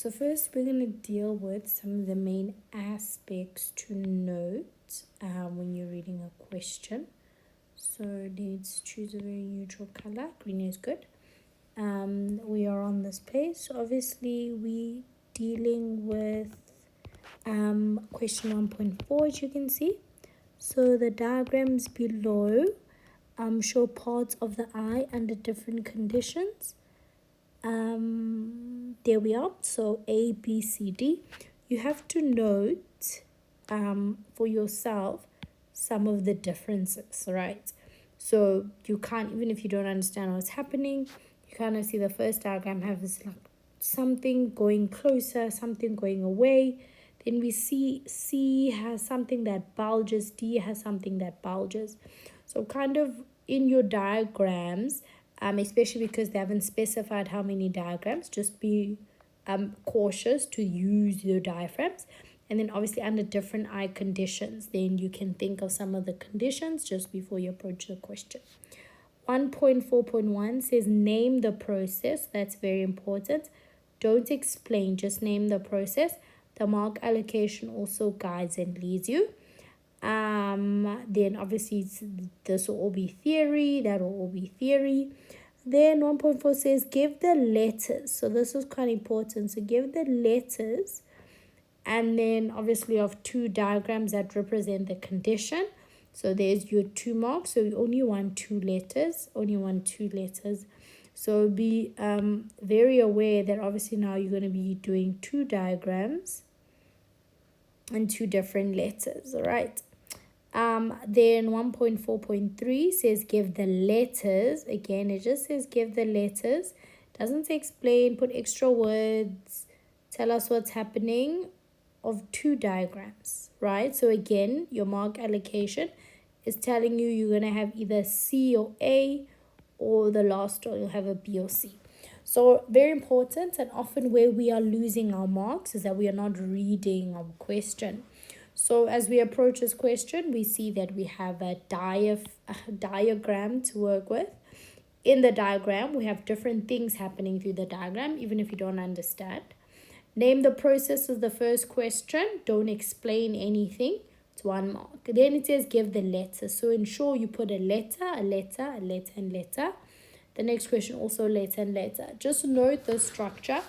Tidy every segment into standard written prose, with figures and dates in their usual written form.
So first we're going to deal with some of the main aspects to note when you're reading a question. So let's choose a very neutral color. Green is good. We are on this page. So obviously we dealing with question 1.4, as you can see. So the diagrams below show parts of the eye under different conditions. There we are. So A, B, C, D. You have to note for yourself some of the differences, right? So you can't, even if you don't understand what's happening, you kind of see the first diagram has like something going closer, something going away. Then we see C has something that bulges, D has something that bulges. So kind of in your diagrams, especially because they haven't specified how many diagrams, just be cautious to use your diaphragms. And then obviously under different eye conditions, then you can think of some of the conditions just before you approach the question. 1.4.1 says name the process. That's very important. Don't explain, just name the process. The mark allocation also guides and leads you. Then obviously this will all be theory, that will all be theory. Then 1.4 says give the letters. So this is quite important. So give the letters, and then obviously of two diagrams that represent the condition. So there's your 2 marks. So you only want 2 letters, So be very aware that obviously now you're going to be doing 2 diagrams and 2 different letters, all right? Then 1.4.3 says give the letters. Again, it just says give the letters. Doesn't say explain, put extra words, tell us what's happening of 2 diagrams, right? So again, your mark allocation is telling you you're going to have either C or A, or the last one you'll have a B or C. So very important, and often where we are losing our marks is that we are not reading our question. So as we approach this question, we see that we have a diagram to work with. In the diagram, we have different things happening through the diagram, even if you don't understand. Name the process is the first question. Don't explain anything. It's 1 mark. Then it says give the letter. So ensure you put a letter, and letter. The next question also letter and letter. Just note the structure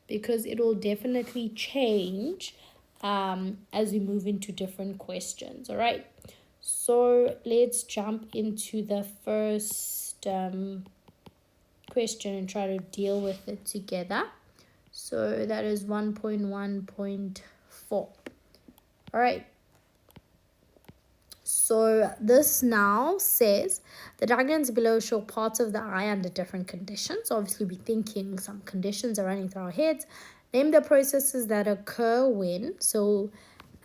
because it will definitely change as we move into different questions. All right. So let's jump into the first question and try to deal with it together. So that is 1.1.4. All right. So this now says the diagrams below show parts of the eye under different conditions. Obviously, we're thinking some conditions are running through our heads. Name the processes that occur when. So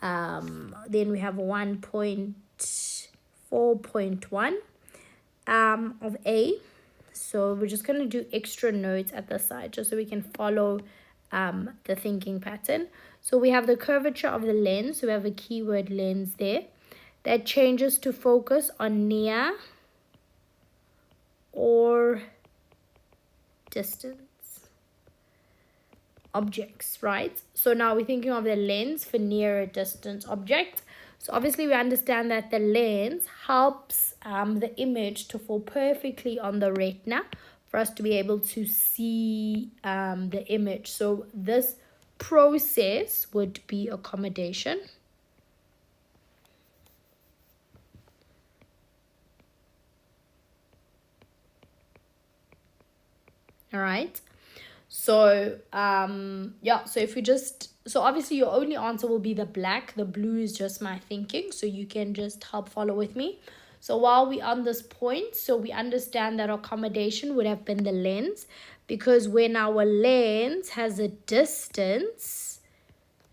then we have 1.4.1 of A. So we're just going to do extra notes at the side just so we can follow the thinking pattern. So we have the curvature of the lens. So we have a keyword lens there. That changes to focus on near or distance objects, right? So now we're thinking of the lens for near or distance object. So obviously we understand that the lens helps the image to fall perfectly on the retina for us to be able to see the image. So this process would be accommodation. All right. So so if you so obviously your only answer will be the black. The blue is just my thinking, so you can just help follow with me. So while we're on this point, so we understand that accommodation would have been the lens, because when our lens has a distance,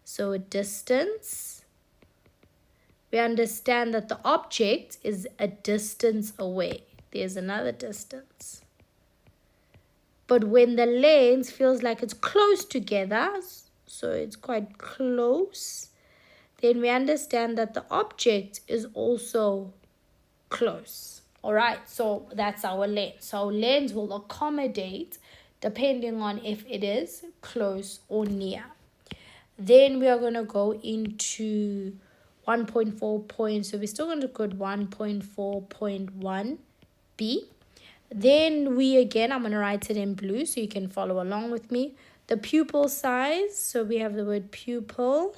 so a distance, we understand that the object is a distance away. There's another distance. But when the lens feels like it's close together, so it's quite close, then we understand that the object is also close. All right, so that's our lens. So our lens will accommodate depending on if it is close or near. Then we are going to go into 1.4 points. So we're still going to put 1.4.1b. Then I'm going to write it in blue so you can follow along with me. The pupil size, so we have the word pupil.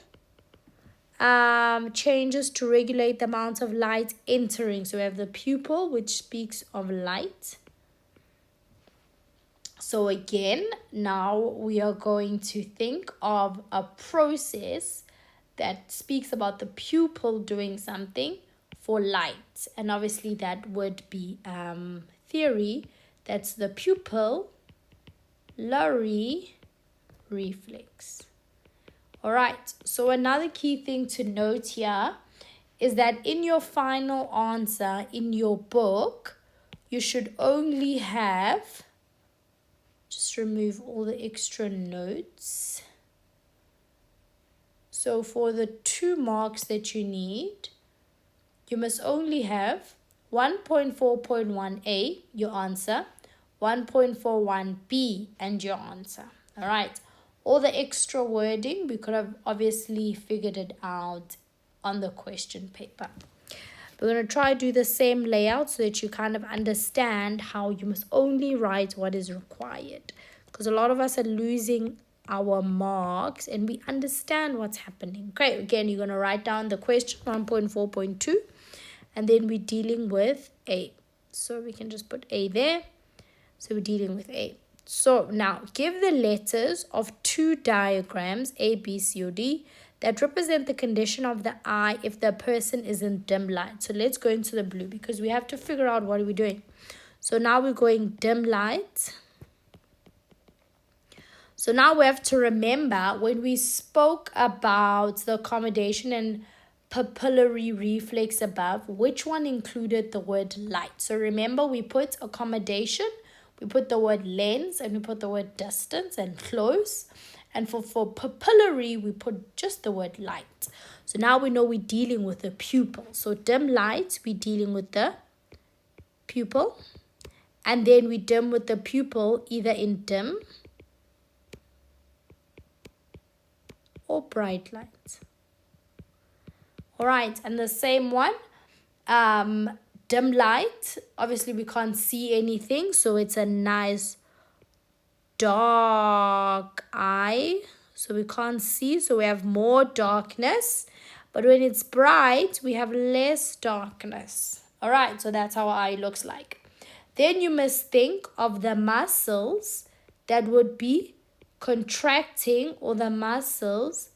Changes to regulate the amount of light entering. So we have the pupil, which speaks of light. So again, now we are going to think of a process that speaks about the pupil doing something for light. And obviously that would be theory. That's the pupillary reflex. All right, so another key thing to note here is that in your final answer in your book, you should only have, just remove all the extra notes. So for the 2 marks that you need, you must only have 1.4.1a, your answer, 1.41b, and your answer. All right. All the extra wording, we could have obviously figured it out on the question paper. We're going to try to do the same layout so that you kind of understand how you must only write what is required. Because a lot of us are losing our marks and we understand what's happening. Okay, again, you're going to write down the question 1.4.2 and then we're dealing with A. So we can just put A there. So we're dealing with A. So now give the letters of 2 diagrams, A, B, C, or D, that represent the condition of the eye if the person is in dim light. So let's go into the blue because we have to figure out what are we doing. So now we're going dim light. So now we have to remember when we spoke about the accommodation and pupillary reflex above, which one included the word light. So remember we put accommodation, we put the word lens, and we put the word distance and close. And for pupillary, we put just the word light. So now we know we're dealing with the pupil. So dim light, we're dealing with the pupil. And then we dim with the pupil either in dim or bright light. All right, and the same one, dim light, obviously we can't see anything, so it's a nice dark eye, so we can't see, so we have more darkness. But when it's bright, we have less darkness. All right, so that's how our eye looks like. Then you must think of the muscles that would be contracting or the muscles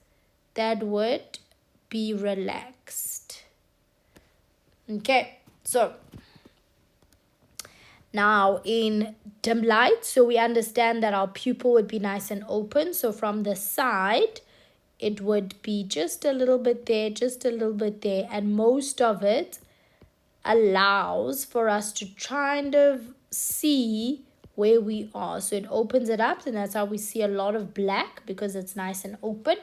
that would be relaxed. Okay, so now in dim light, so we understand that our pupil would be nice and open. So from the side, it would be just a little bit there, just a little bit there. And most of it allows for us to kind of see where we are. So it opens it up, and that's how we see a lot of black because it's nice and open.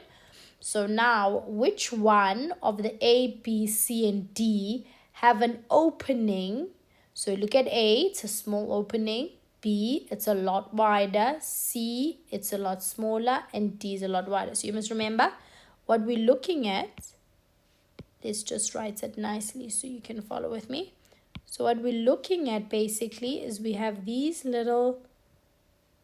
So now, which one of the A, B, C, and D have an opening? So look at A, it's a small opening. B, it's a lot wider. C, it's a lot smaller. And D is a lot wider. So you must remember what we're looking at. Let's just write it nicely so you can follow with me. So what we're looking at basically is we have these little...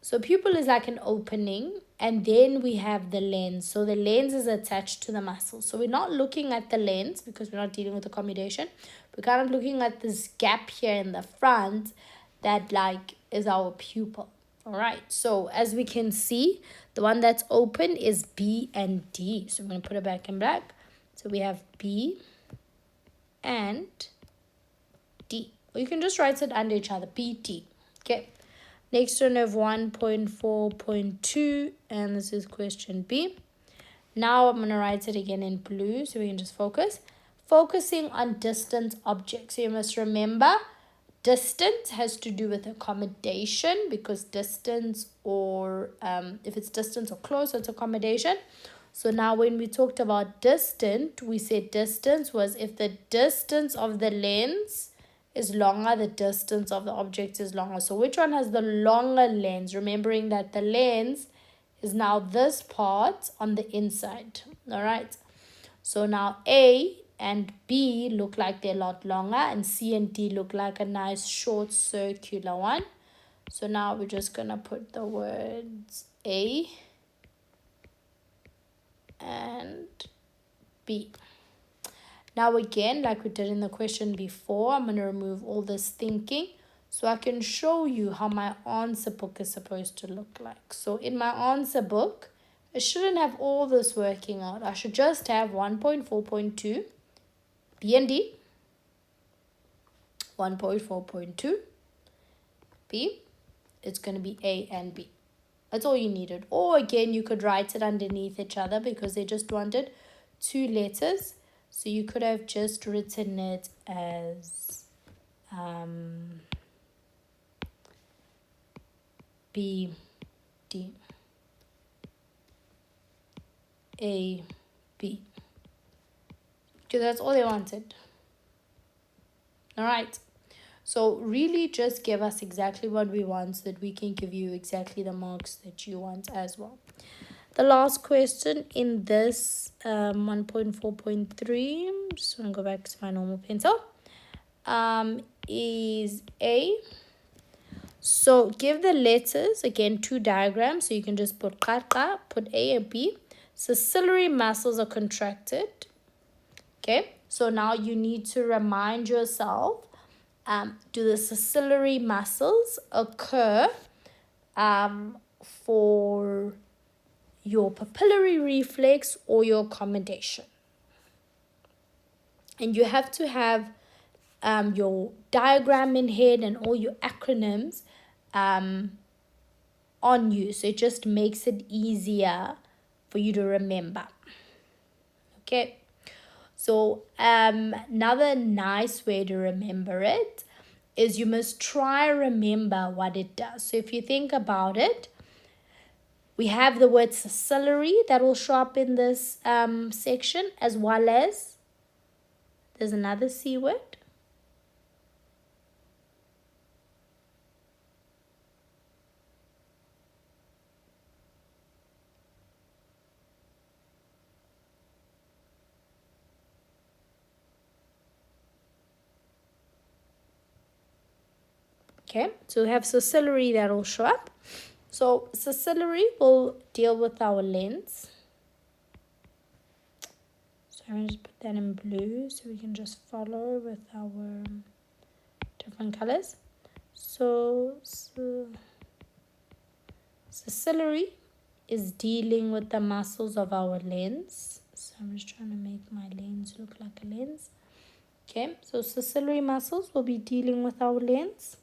So pupil is like an opening, and then we have the lens. So the lens is attached to the muscle. So we're not looking at the lens because we're not dealing with accommodation. We're kind of looking at this gap here in the front that like is our pupil. All right. So as we can see, the one that's open is B and D. So I'm going to put it back in black. So we have B and D. Or you can just write it under each other, B, D. Okay. Next one of 1.4.2, and this is question B. Now I'm going to write it again in blue so we can just focus. Focusing on distant objects. So you must remember, distance has to do with accommodation because distance or if it's distance or close, it's accommodation. So now when we talked about distant, we said distance was if the distance of the lens is longer, the distance of the object is longer. So which one has the longer lens? Remembering that the lens is now this part on the inside. All right. So now A and B look like they're a lot longer, and C and D look like a nice short circular one. So now we're just going to put the words A and B. Now again, like we did in the question before, I'm going to remove all this thinking so I can show you how my answer book is supposed to look like. So in my answer book, I shouldn't have all this working out. I should just have 1.4.2 B and D, 1.4.2 B. It's going to be A and B. That's all you needed. Or again, you could write it underneath each other because they just wanted 2 letters. So you could have just written it as B, D, A, B. Because that's all they wanted. All right. So really just give us exactly what we want so that we can give you exactly the marks that you want as well. The last question in this 1.4.3, just want to go back to my normal pencil, is A. So give the letters, again, 2 diagrams. So you can just put qaqa, put A and B. So ciliary muscles are contracted. Okay, so now you need to remind yourself, do the ciliary muscles occur for your pupillary reflex or your accommodation? And you have to have your diagram in head and all your acronyms on you. So it just makes it easier for you to remember. Okay. So another nice way to remember it is you must try remember what it does. So if you think about it, we have the word ciliary that will show up in this section, as well as there's another C word. Okay, so we have ciliary that will show up. So ciliary will deal with our lens. So I'm going to just put that in blue so we can just follow with our different colors. So ciliary is dealing with the muscles of our lens. So I'm just trying to make my lens look like a lens. Okay, so ciliary muscles will be dealing with our lens.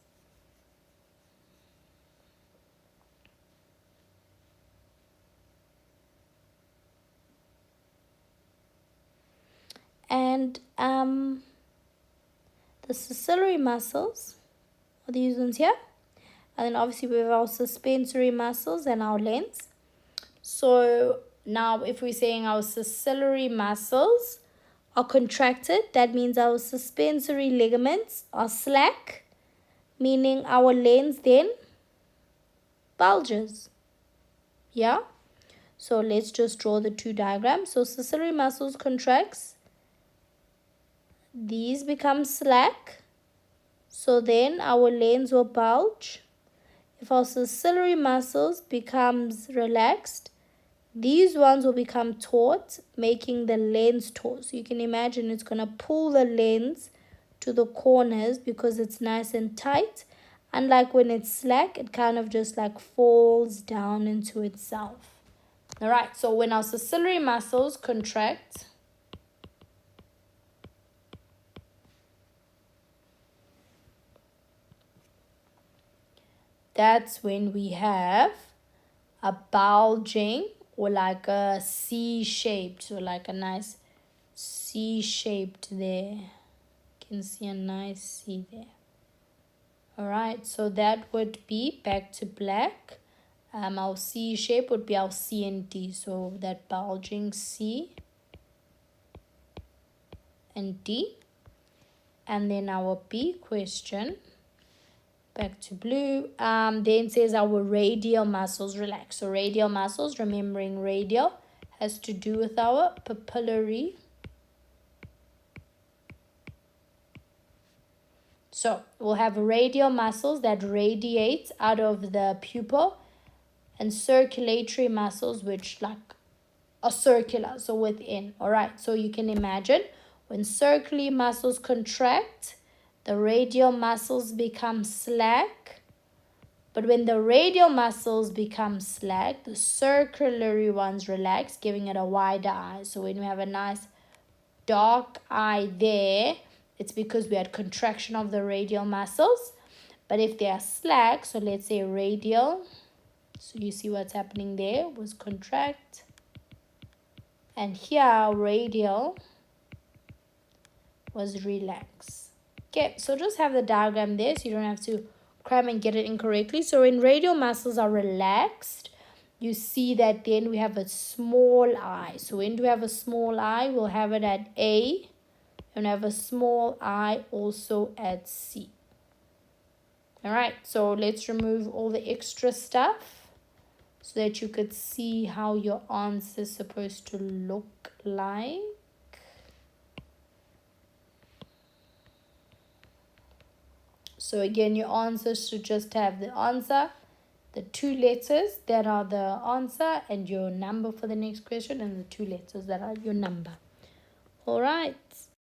And the ciliary muscles are these ones here. And then obviously we have our suspensory muscles and our lens. So now if we're saying our ciliary muscles are contracted, that means our suspensory ligaments are slack, meaning our lens then bulges. Yeah? So let's just draw the 2 diagrams. So ciliary muscles contracts. These become slack. So then our lens will bulge. If our ciliary muscles becomes relaxed, these ones will become taut, making the lens taut. So you can imagine it's going to pull the lens to the corners because it's nice and tight. Unlike when it's slack, it kind of just like falls down into itself. All right, so when our ciliary muscles contract, that's when we have a bulging or like a C-shaped, so like a nice C-shaped there. You can see a nice C there. All right, so that would be back to black. Our C shape would be our C and D, so that bulging C and D. And then our B question, back to blue, then says our radial muscles relax. So radial muscles, remembering radial, has to do with our pupillary. So we'll have radial muscles that radiate out of the pupil, and circulatory muscles which like are circular, so within. All right, so you can imagine when circular muscles contract, the radial muscles become slack. But when the radial muscles become slack, the circulatory ones relax, giving it a wider eye. So when we have a nice dark eye there, it's because we had contraction of the radial muscles. But if they are slack, so let's say radial, so you see what's happening there was contract. And here radial was relax. Okay, so just have the diagram there so you don't have to cram and get it incorrectly. So when radial muscles are relaxed, you see that then we have a small eye. So when do we have a small eye? We'll have it at A, and have a small eye also at C. All right, so let's remove all the extra stuff so that you could see how your answer is supposed to look like. So again, your answer should just have the answer, the two letters that are the answer, and your number for the next question, and the two letters that are your number. All right.